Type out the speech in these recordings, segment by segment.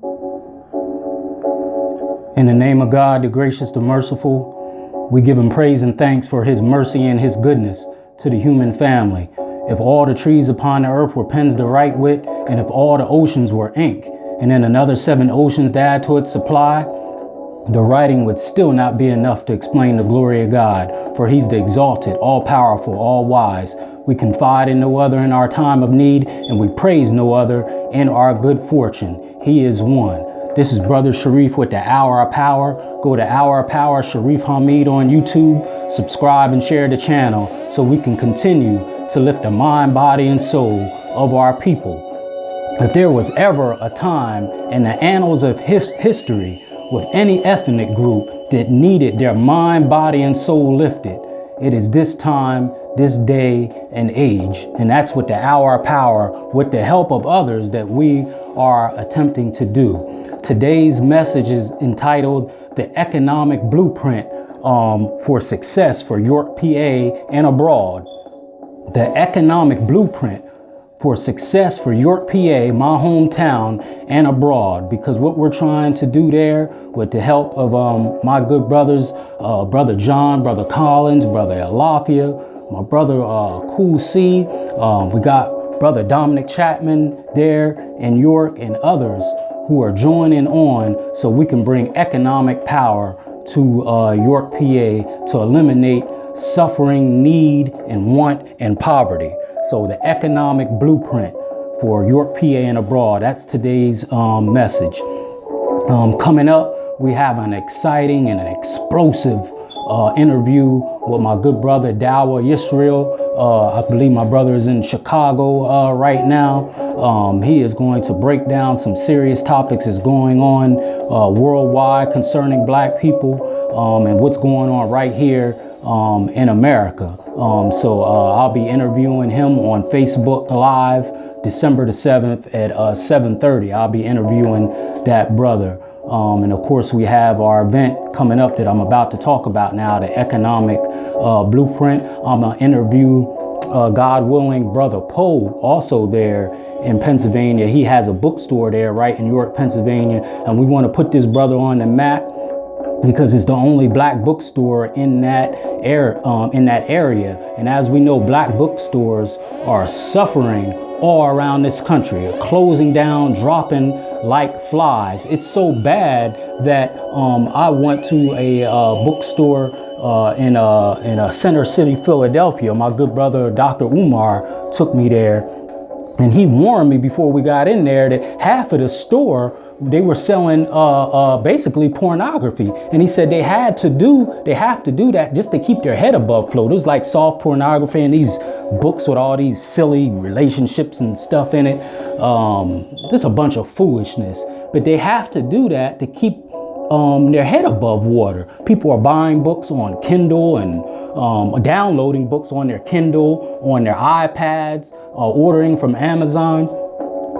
In the name of God, the gracious, the merciful, we give him praise and thanks for his mercy and his goodness to the human family. If all the trees upon the earth were pens to write with, and if all the oceans were ink, and then another 7 oceans to add to its supply, the writing would still not be enough to explain the glory of God, for he's the exalted, all-powerful, all-wise. We confide in no other in our time of need, and we praise no other in our good fortune. He is one. This is Brother Shareef with the Hour of Power. Go to Hour of Power, Shareef Hamid on YouTube. Subscribe and share the channel so we can continue to lift the mind, body, and soul of our people. If there was ever a time in the annals of history with any ethnic group that needed their mind, body, and soul lifted, it is this time, this day and age. And that's with the Hour of Power, with the help of others that we are attempting to do. Today's message is entitled The Economic Blueprint for Success for York, PA, and Abroad. The Economic Blueprint for Success for York, PA, my hometown, and abroad. Because what we're trying to do there, with the help of my good brothers, Brother John, Brother Collins, Brother Alafia, my brother Cool C, we got Brother Dominic Chapman there in York, and others who are joining on so we can bring economic power to York, PA, to eliminate suffering, need, and want, and poverty. So the economic blueprint for York, PA, and abroad. That's today's message. Coming up, we have an exciting and an explosive interview with my good brother Dawa Yisrael. I believe my brother is in Chicago right now. He is going to break down some serious topics that's going on worldwide concerning black people and what's going on right here in America. So I'll be interviewing him on Facebook Live December the 7th at 7:30. I'll be interviewing that brother. And of course, we have our event coming up that I'm about to talk about now, the economic blueprint. I'm going to interview, God willing, Brother Poe, also there in Pennsylvania. He has a bookstore there right in York, Pennsylvania. And we want to put this brother on the map because it's the only black bookstore in that area. And as we know, black bookstores are suffering all around this country, closing down, dropping like flies. It's so bad that I went to a bookstore in Center City, Philadelphia. My good brother Dr. Umar took me there, and he warned me before we got in there that half of the store, they were selling basically pornography. And he said they have to do that just to keep their head above float. It was like soft pornography and these books with all these silly relationships and stuff in it. Just a bunch of foolishness. But they have to do that to keep their head above water. People are buying books on Kindle and downloading books on their Kindle, on their iPads, ordering from Amazon.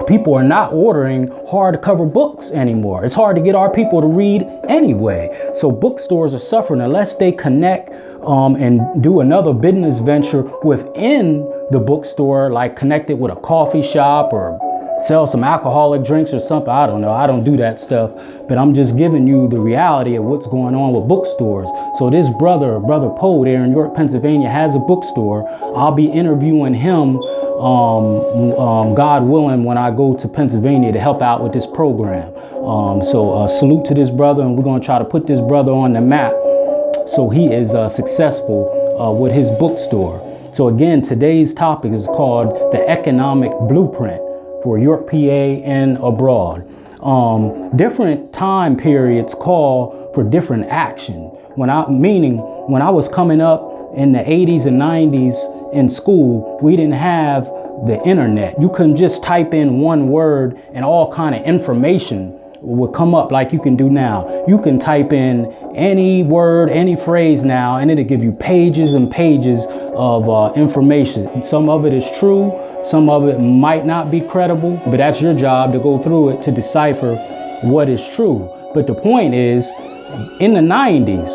People are not ordering hardcover books anymore. It's hard to get our people to read anyway. So bookstores are suffering unless they connect and do another business venture within the bookstore, like connect it with a coffee shop or sell some alcoholic drinks or something. I don't know. I don't do that stuff, but I'm just giving you the reality of what's going on with bookstores. So this brother Poe there in York, Pennsylvania has a bookstore. I'll be interviewing him, God willing, when I go to Pennsylvania to help out with this program. So salute to this brother, and we're going to try to put this brother on the map so he is successful with his bookstore. So again, today's topic is called The Economic Blueprint for York, PA, and abroad. Different time periods call for different action. When I was coming up in the 80s and 90s in school, we didn't have the internet. You couldn't just type in one word and all kind of information would come up like you can do now. You can type in any word, any phrase now, and it'll give you pages and pages of information. Some of it is true, some of it might not be credible, but that's your job to go through it to decipher what is true. But the point is, in the 90s,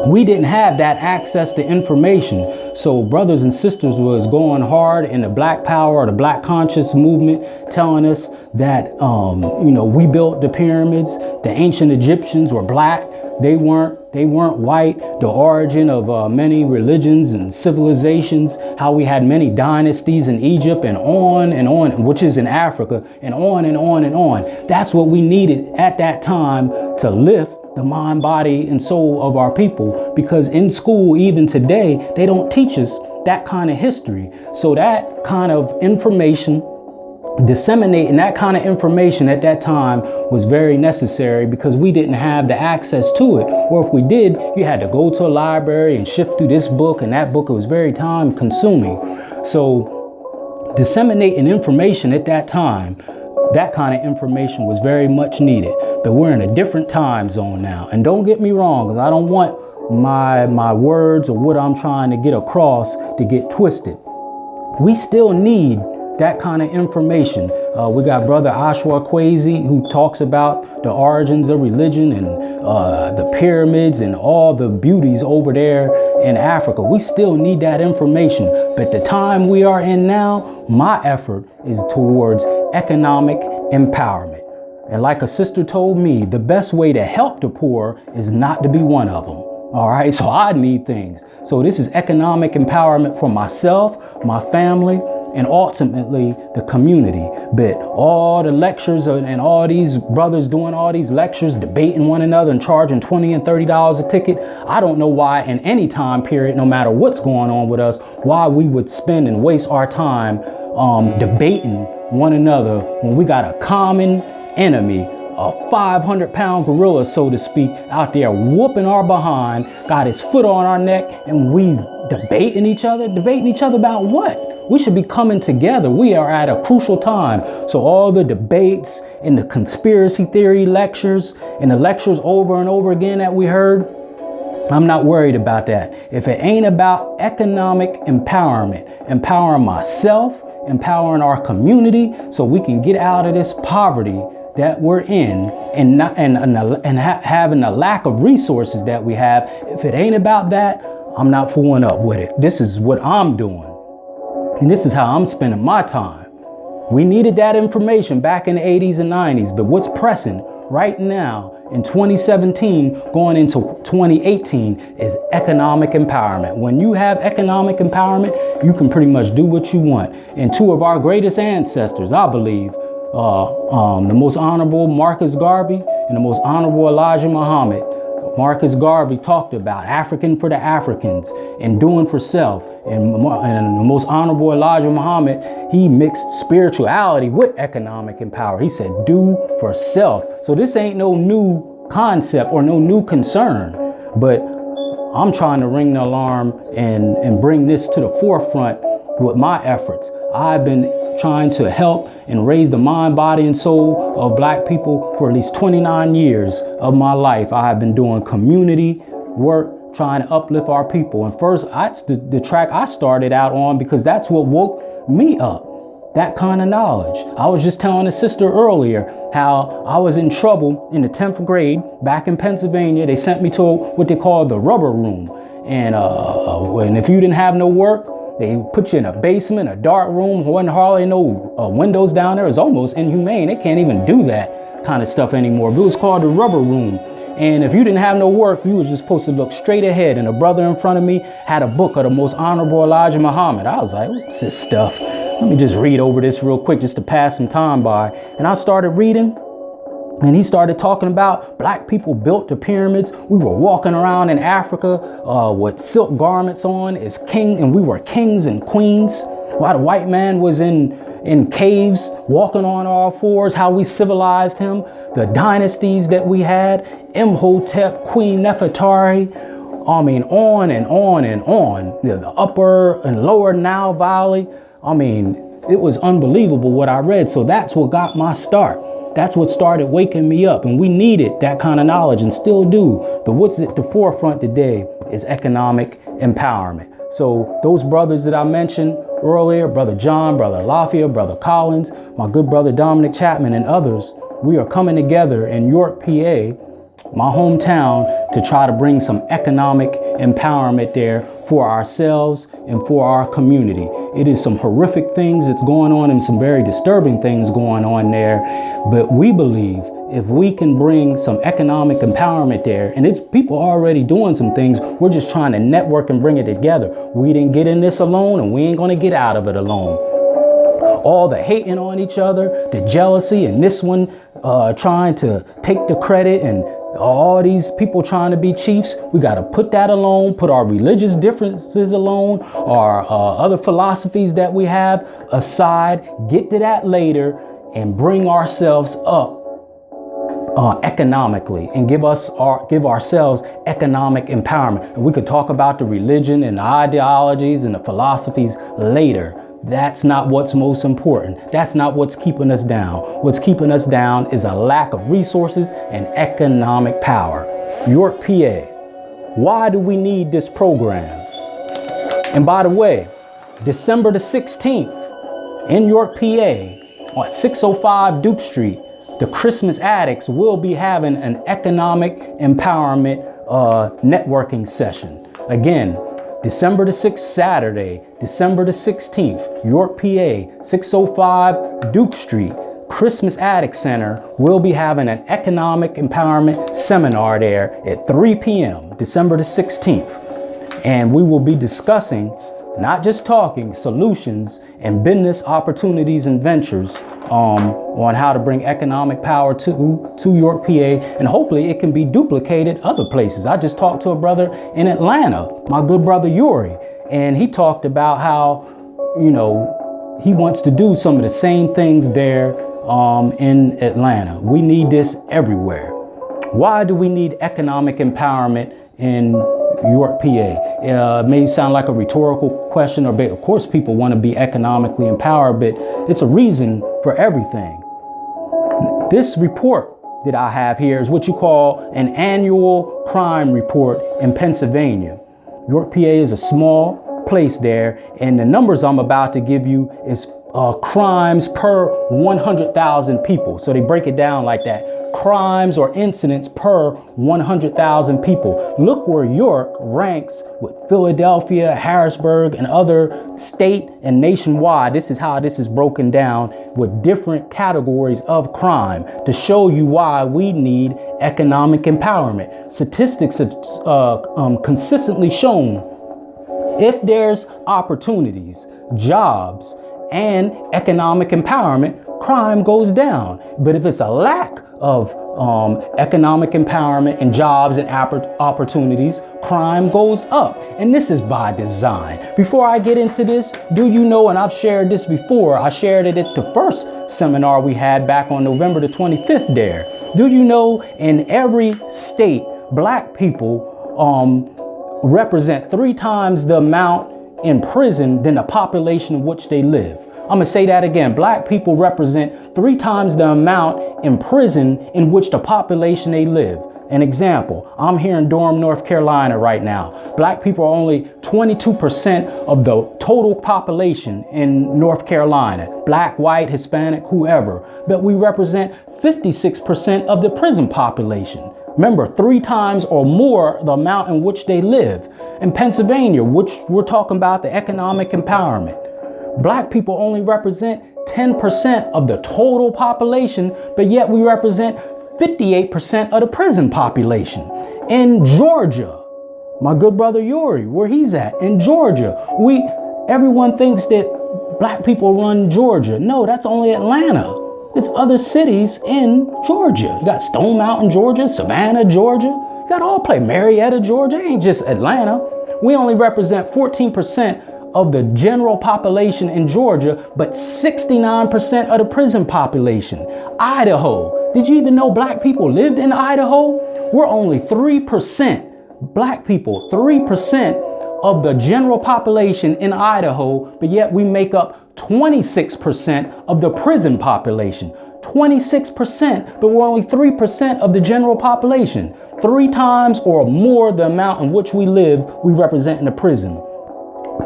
we didn't have that access to information. So brothers and sisters was going hard in the Black Power or the Black Conscious movement, telling us that, we built the pyramids. The ancient Egyptians were black. They weren't white. The origin of many religions and civilizations, how we had many dynasties in Egypt and on, which is in Africa, and on and on and on. That's what we needed at that time to lift the mind, body, and soul of our people, because in school, even today, they don't teach us that kind of history. So that kind of information, disseminating that kind of information at that time was very necessary, because we didn't have the access to it. Or if we did, you had to go to a library and shift through this book and that book. It was very time consuming. So disseminating information at that time, that kind of information was very much needed. But we're in a different time zone now. And don't get me wrong, because I don't want my words or what I'm trying to get across to get twisted. We still need that kind of information. We got Brother Ashwa Kwesi, who talks about the origins of religion and the pyramids and all the beauties over there in Africa. We still need that information. But the time we are in now, my effort is towards economic empowerment. And like a sister told me, the best way to help the poor is not to be one of them. All right, so I need things. So this is economic empowerment for myself, my family, and ultimately the community. But all the lectures and all these brothers doing all these lectures, debating one another and charging $20 and $30 a ticket, I don't know why in any time period, no matter what's going on with us, why we would spend and waste our time debating one another when we got a common enemy, a 500-pound gorilla, so to speak, out there whooping our behind, got his foot on our neck, and we debating each other about what? We should be coming together. We are at a crucial time. So all the debates and the conspiracy theory lectures and the lectures over and over again that we heard, I'm not worried about that. If it ain't about economic empowerment, empowering myself, empowering our community so we can get out of this poverty that we're in and having a lack of resources that we have, if it ain't about that, I'm not fooling up with it. This is what I'm doing. And this is how I'm spending my time. We needed that information back in the 80s and 90s, but what's pressing right now in 2017 going into 2018 is economic empowerment. When you have economic empowerment, you can pretty much do what you want. And two of our greatest ancestors, I believe, the most honorable Marcus Garvey and the most honorable Elijah Muhammad. Marcus Garvey talked about African for the Africans and doing for self. And the most honorable Elijah Muhammad, he mixed spirituality with economic empowerment. He said, do for self. So this ain't no new concept or no new concern, but I'm trying to ring the alarm and bring this to the forefront with my efforts. I've been trying to help and raise the mind, body, and soul of Black people for at least 29 years of my life. I have been doing community work, trying to uplift our people. And first, the track I started out on, because that's what woke me up, that kind of knowledge. I was just telling a sister earlier how I was in trouble in the 10th grade back in Pennsylvania. They sent me to what they call the rubber room. And if you didn't have no work, they put you in a basement, a dark room, wasn't hardly no windows down there. It was almost inhumane. They can't even do that kind of stuff anymore. But it was called the rubber room. And if you didn't have no work, you was just supposed to look straight ahead. And a brother in front of me had a book of the most honorable Elijah Muhammad. I was like, what's this stuff? Let me just read over this real quick just to pass some time by. And I started reading. And he started talking about Black people built the pyramids. We were walking around in Africa with silk garments on as king, and we were kings and queens. While the white man was in caves walking on all fours, how we civilized him, the dynasties that we had, Imhotep, Queen Nefertari, I mean, on and on and on. The upper and lower Nile Valley. I mean, it was unbelievable what I read. So that's what got my start. That's what started waking me up, and we needed that kind of knowledge and still do. But what's at the forefront today is economic empowerment. So those brothers that I mentioned earlier, Brother John, Brother Lafayette, Brother Collins, my good brother Dominic Chapman, and others, we are coming together in York, PA, my hometown, to try to bring some economic empowerment there for ourselves and for our community. It is some horrific things that's going on and some very disturbing things going on there. But we believe if we can bring some economic empowerment there, and it's people already doing some things, we're just trying to network and bring it together. We didn't get in this alone, and we ain't gonna get out of it alone. All the hating on each other, the jealousy, and this one trying to take the credit, and all these people trying to be chiefs, we got to put that alone, put our religious differences alone, our other philosophies that we have aside, get to that later, and bring ourselves up economically, and give ourselves economic empowerment. And we could talk about the religion and the ideologies and the philosophies later. That's not what's most important. That's not what's keeping us down. What's keeping us down is a lack of resources and economic power. York, PA. Why do we need this program? And by the way, December the 16th in York, PA, on 605 Duke Street, the Christmas Addicts will be having an economic empowerment networking session. Again, December the 6th, Saturday, December the 16th, York, PA, 605 Duke Street, Christmas Addict Center will be having an economic empowerment seminar there at 3 p.m., December the 16th. And we will be discussing, not just talking, solutions and business opportunities and ventures on how to bring economic power to York, PA, and hopefully it can be duplicated other places. I just talked to a brother in Atlanta, my good brother Yuri, and he talked about how, you know, he wants to do some of the same things there in Atlanta. We need this everywhere. Why do we need economic empowerment in York, PA? It may sound like a rhetorical question, or of course people want to be economically empowered, but it's a reason for everything. This report that I have here is what you call an annual crime report in Pennsylvania. York, PA is a small place there, and the numbers I'm about to give you is crimes per 100,000 people. So they break it down like that. Crimes or incidents per 100,000 people. Look where York ranks with Philadelphia, Harrisburg, and other state and nationwide. This is how this is broken down with different categories of crime to show you why we need economic empowerment. Statistics have consistently shown if there's opportunities, jobs, and economic empowerment, crime goes down. But if it's a lack of economic empowerment and jobs and opportunities, crime goes up. And this is by design. Before I get into this, do you know, and I've shared this before, I shared it at the first seminar we had back on November the 25th there. Do you know in every state, black people represent 3 times the amount in prison than the population in which they live? I'm gonna say that again. Black people represent 3 times the amount in prison in which the population they live. An example, I'm here in Durham, North Carolina right now. Black people are only 22% of the total population in North Carolina. Black, white, Hispanic, whoever. But we represent 56% of the prison population. Remember, 3 times or more the amount in which they live. In Pennsylvania, which we're talking about the economic empowerment, black people only represent 10% of the total population, but yet we represent 58% of the prison population. In Georgia, my good brother Yuri, where he's at, in Georgia, everyone thinks that black people run Georgia. No, that's only Atlanta. It's other cities in Georgia. You got Stone Mountain, Georgia, Savannah, Georgia. You got all play Marietta, Georgia. It ain't just Atlanta. We only represent 14% of the general population in Georgia, but 69% of the prison population. Idaho. Did you even know black people lived in Idaho? We're only 3%. Black people, 3% of the general population in Idaho, but yet we make up 26% of the prison population. 26%, but we're only 3% of the general population. 3 times or more the amount in which we live, we represent in the prison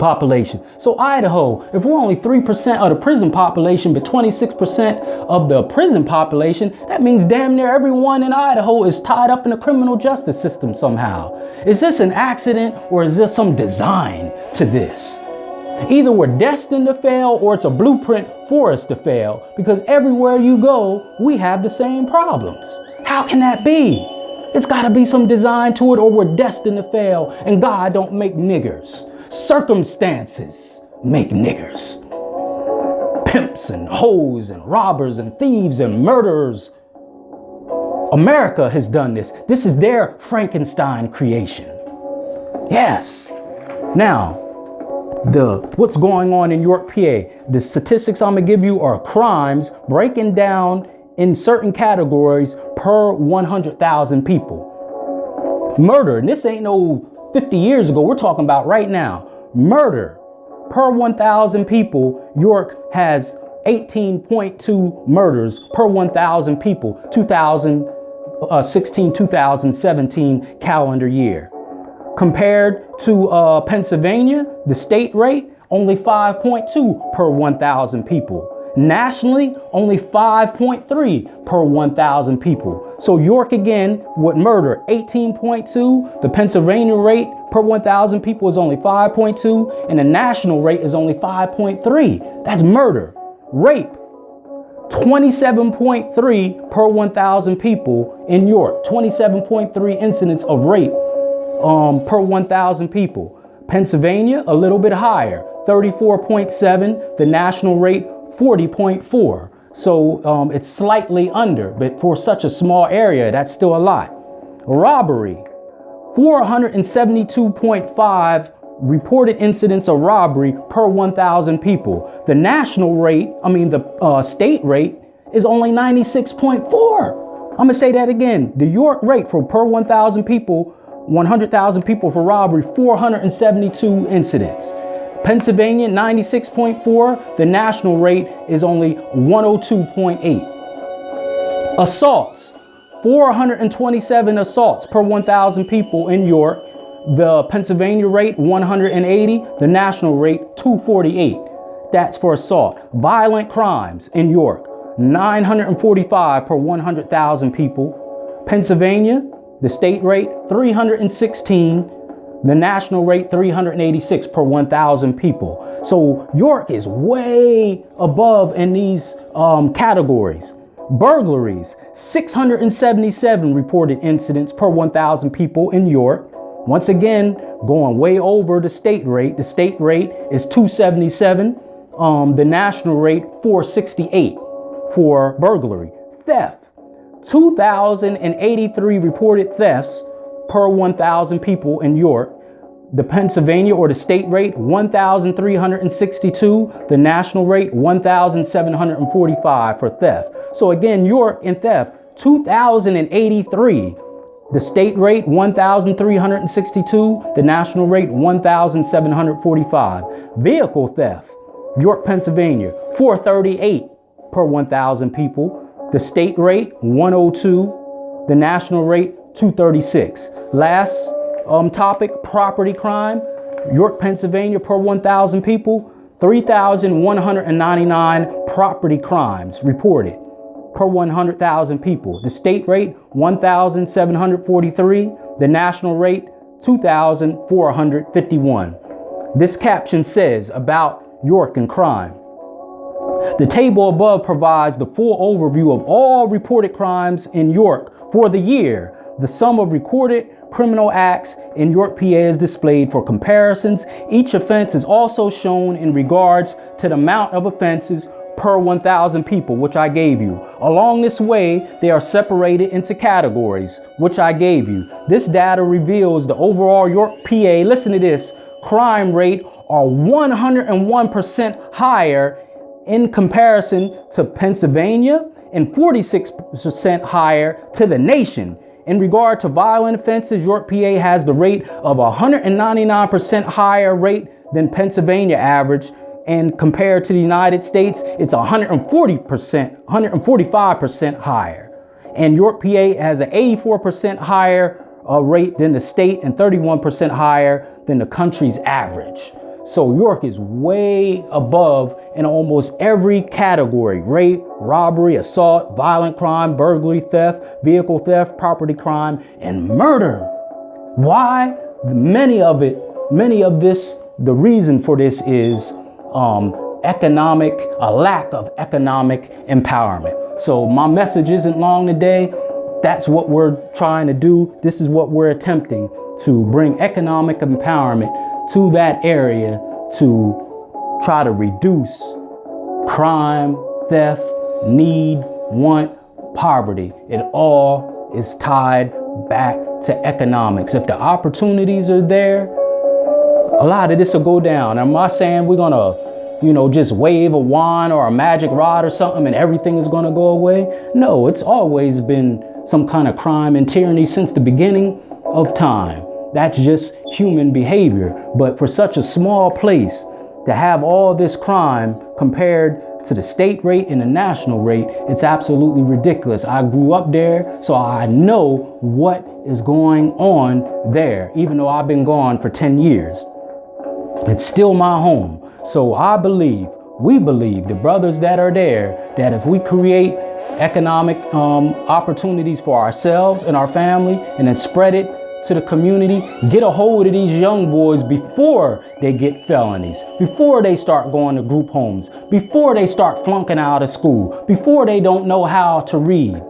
population. So Idaho, if we're only 3% of the prison population, but 26% of the prison population, that means damn near everyone in Idaho is tied up in the criminal justice system somehow. Is this an accident or is there some design to this? Either we're destined to fail or it's a blueprint for us to fail, because everywhere you go, we have the same problems. How can that be? It's got to be some design to it, or we're destined to fail, and God don't make niggers. Circumstances make niggers. Pimps and hoes and robbers and thieves and murderers. America has done this. This is their Frankenstein creation. Yes. Now, what's going on in York, PA? The statistics I'm gonna give you are crimes breaking down in certain categories per 100,000 people. Murder, and this ain't no 50 years ago, we're talking about right now. Murder per 1,000 people, York has 18.2 murders per 1,000 people, 2016, 2017 calendar year. Compared to Pennsylvania, the state rate, only 5.2 per 1,000 people. Nationally, only 5.3 per 1,000 people. So York again with murder, 18.2. The Pennsylvania rate per 1,000 people is only 5.2, and the national rate is only 5.3. That's murder. Rape, 27.3 per 1,000 people in York. 27.3 incidents of rape per 1,000 people. Pennsylvania, a little bit higher, 34.7. The national rate, 40.4. So it's slightly under, but for such a small area, that's still a lot. Robbery, 472.5 reported incidents of robbery per 1,000 people. The national rate, the state rate is only 96.4. I'm gonna say that again. The York rate for per 1,000 people, 100,000 people for robbery, 472 incidents. Pennsylvania, 96.4. The national rate is only 102.8. Assaults, 427 assaults per 1,000 people in York. The Pennsylvania rate, 180. The national rate, 248. That's for assault. Violent crimes in York, 945 per 100,000 people. Pennsylvania, the state rate, 316. The national rate, 386 per 1,000 people. So York is way above in these categories. Burglaries, 677 reported incidents per 1,000 people in York. Once again, going way over the state rate. The state rate is 277. The national rate, 468 for burglary. Theft, 2,083 reported thefts per 1,000 people in York. The Pennsylvania or the state rate, 1,362. The national rate, 1,745 for theft. So again, York in theft, 2,083. The state rate, 1,362. The national rate, 1,745. Vehicle theft, York, Pennsylvania, 438 per 1,000 people. The state rate, 102. The national rate, 236. Last topic, property crime. York, Pennsylvania, per 1,000 people, 3,199 property crimes reported per 100,000 people. The state rate, 1,743. The national rate, 2,451. This caption says about York and crime. The table above provides the full overview of all reported crimes in York for the year. The sum of recorded criminal acts in York, PA is displayed for comparisons. Each offense is also shown in regards to the amount of offenses per 1,000 people, which I gave you. Along this way, they are separated into categories, which I gave you. This data reveals the overall York, PA, listen to this, crime rate are 101% higher in comparison to Pennsylvania and 46% higher to the nation. In regard to violent offenses, York, PA has the rate of 199% higher rate than Pennsylvania average. And compared to the United States, it's 145% higher. And York, PA has an 84% higher rate than the state and 31% higher than the country's average. So York is way above in almost every category: rape, robbery, assault, violent crime, burglary, theft, vehicle theft, property crime, and murder. Why? The reason for this is a lack of economic empowerment. So my message isn't long today. That's what we're trying to do. This is what we're attempting to bring economic empowerment to that area to try to reduce crime, theft, need, want, poverty. It all is tied back to economics. If the opportunities are there, a lot of this will go down. I'm not saying we're gonna, just wave a wand or a magic rod or something and everything is gonna go away. No, it's always been some kind of crime and tyranny since the beginning of time. That's just human behavior. But for such a small place to have all this crime compared to the state rate and the national rate, it's absolutely ridiculous. I grew up there, so I know what is going on there, even though I've been gone for 10 years. It's still my home. So we believe, the brothers that are there, that if we create economic opportunities for ourselves and our family and then spread it to the community, get a hold of these young boys before they get felonies, before they start going to group homes, before they start flunking out of school, before they don't know how to read.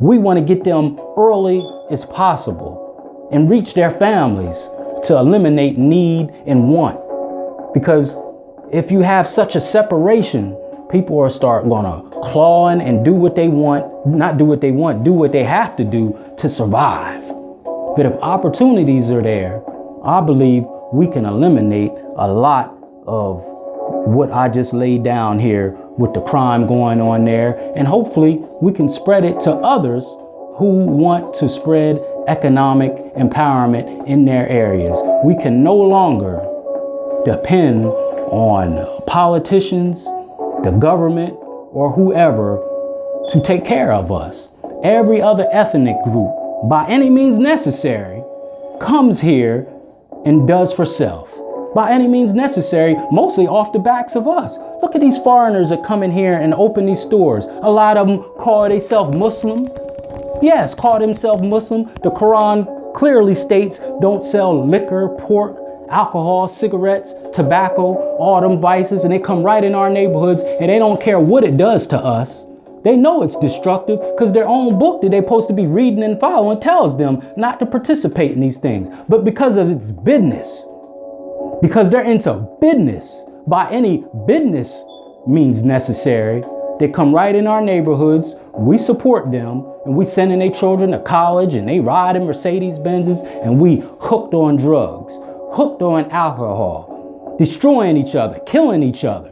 We want to get them early as possible and reach their families to eliminate need and want. Because if you have such a separation, people are start gonna clawing and do what they want, not do what they want, do what they have to do to survive. But if opportunities are there, I believe we can eliminate a lot of what I just laid down here with the crime going on there. And hopefully we can spread it to others who want to spread economic empowerment in their areas. We can no longer depend on politicians, the government, or whoever to take care of us. Every other ethnic group, by any means necessary, comes here and does for self. By any means necessary, mostly off the backs of us. Look at these foreigners that come in here and open these stores. A lot of them call themselves Muslim. Yes, call themselves Muslim. The Quran clearly states don't sell liquor, pork, alcohol, cigarettes, tobacco, all them vices, and they come right in our neighborhoods and they don't care what it does to us. They know it's destructive because their own book that they're supposed to be reading and following tells them not to participate in these things. But because of its business, because they're into business, by any business means necessary, they come right in our neighborhoods, we support them, and we sending their children to college and they ride in Mercedes Benzes, and we hooked on drugs, hooked on alcohol, destroying each other, killing each other.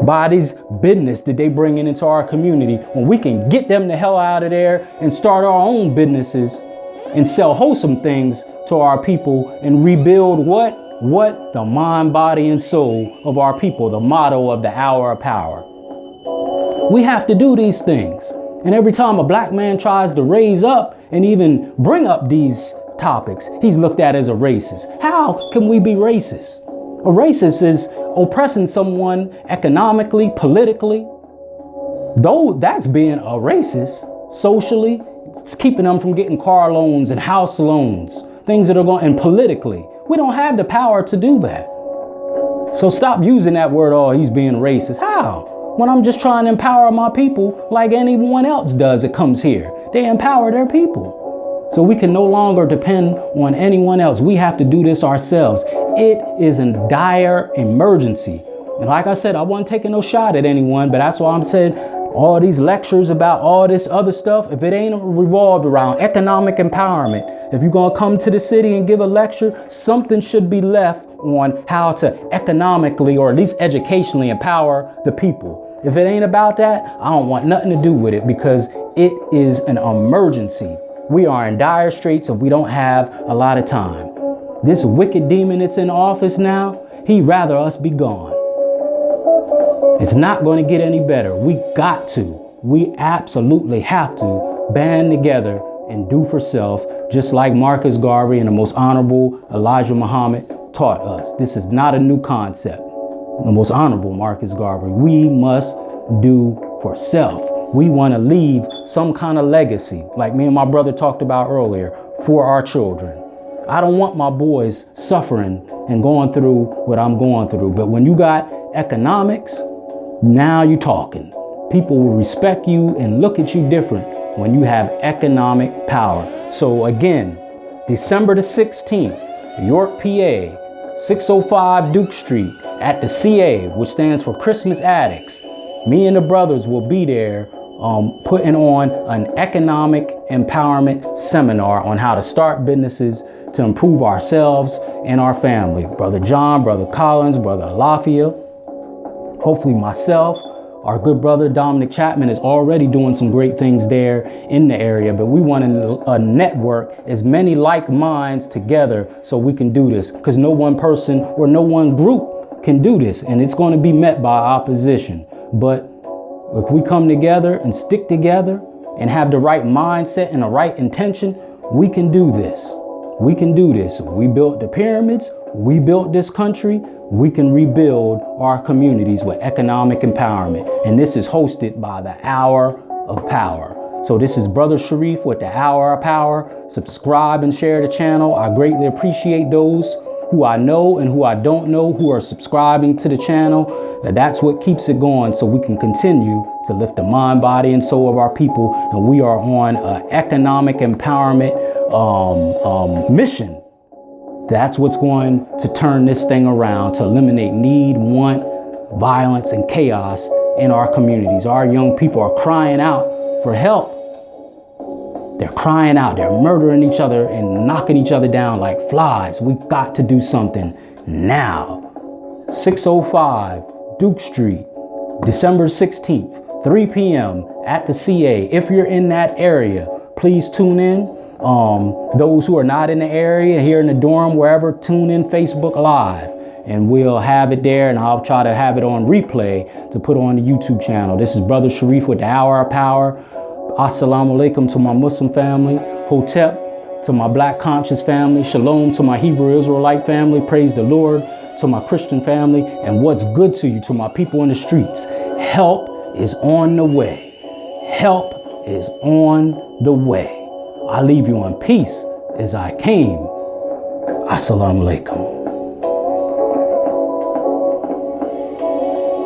By these business that they bring into our community, when we can get them the hell out of there and start our own businesses and sell wholesome things to our people and rebuild what? The mind, body, and soul of our people, the motto of the hour of power. We have to do these things. And every time a black man tries to raise up and even bring up these topics, he's looked at as a racist. How can we be racist? A racist is oppressing someone economically, politically. Though that's being a racist, socially, it's keeping them from getting car loans and house loans, things that are going, and politically. We don't have the power to do that. So stop using that word, oh, he's being racist. How? When I'm just trying to empower my people like anyone else does that comes here. They empower their people. So we can no longer depend on anyone else. We have to do this ourselves. It is a dire emergency. And like I said, I wasn't taking no shot at anyone, but that's why I'm saying all these lectures about all this other stuff, if it ain't revolved around economic empowerment, if you're going to come to the city and give a lecture, something should be left on how to economically or at least educationally empower the people. If it ain't about that, I don't want nothing to do with it because it is an emergency. We are in dire straits if we don't have a lot of time. This wicked demon that's in office now, he'd rather us be gone. It's not going to get any better. We absolutely have to band together and do for self, just like Marcus Garvey and the most honorable Elijah Muhammad taught us. This is not a new concept. The most honorable Marcus Garvey. We must do for self. We want to leave some kind of legacy, like me and my brother talked about earlier, for our children. I don't want my boys suffering and going through what I'm going through. But when you got economics, now you're talking. People will respect you and look at you different when you have economic power. So again, December the 16th, York, PA, 605 Duke Street at the CA, which stands for Christmas Addicts. Me and the brothers will be there putting on an economic empowerment seminar on how to start businesses to improve ourselves and our family. Brother John, Brother Collins, Brother Alafia, hopefully myself, our good brother Dominic Chapman is already doing some great things there in the area, but we want to network as many like minds together so we can do this, because no one person or no one group can do this, and it's going to be met by opposition. But if we come together and stick together and have the right mindset and the right intention, we can do this. We can do this. We built the pyramids. We built this country. We can rebuild our communities with economic empowerment. And this is hosted by the Hour of Power. So this is Brother Shareef with the Hour of Power. Subscribe and share the channel. I greatly appreciate those who I know and who I don't know who are subscribing to the channel. That's what keeps it going, so we can continue to lift the mind, body, and soul of our people. And we are on an economic empowerment mission. That's what's going to turn this thing around, to eliminate need, want, violence, and chaos in our communities. Our young people are crying out for help. They're crying out. They're murdering each other and knocking each other down like flies. We've got to do something now. 605 Duke Street, December 16th, 3 p.m. at the CA. If you're in that area, please tune in. Those who are not in the area, here in the dorm, wherever, tune in Facebook Live, and we'll have it there, and I'll try to have it on replay to put on the YouTube channel. This is Brother Shareef with the Hour of Power. Assalamu alaikum to my Muslim family. Hotep to my Black conscious family. Shalom to my Hebrew Israelite family. Praise the Lord to my Christian family. And what's good to you, to my people in the streets. Help is on the way. Help is on the way. I leave you in peace as I came. Assalamu alaikum.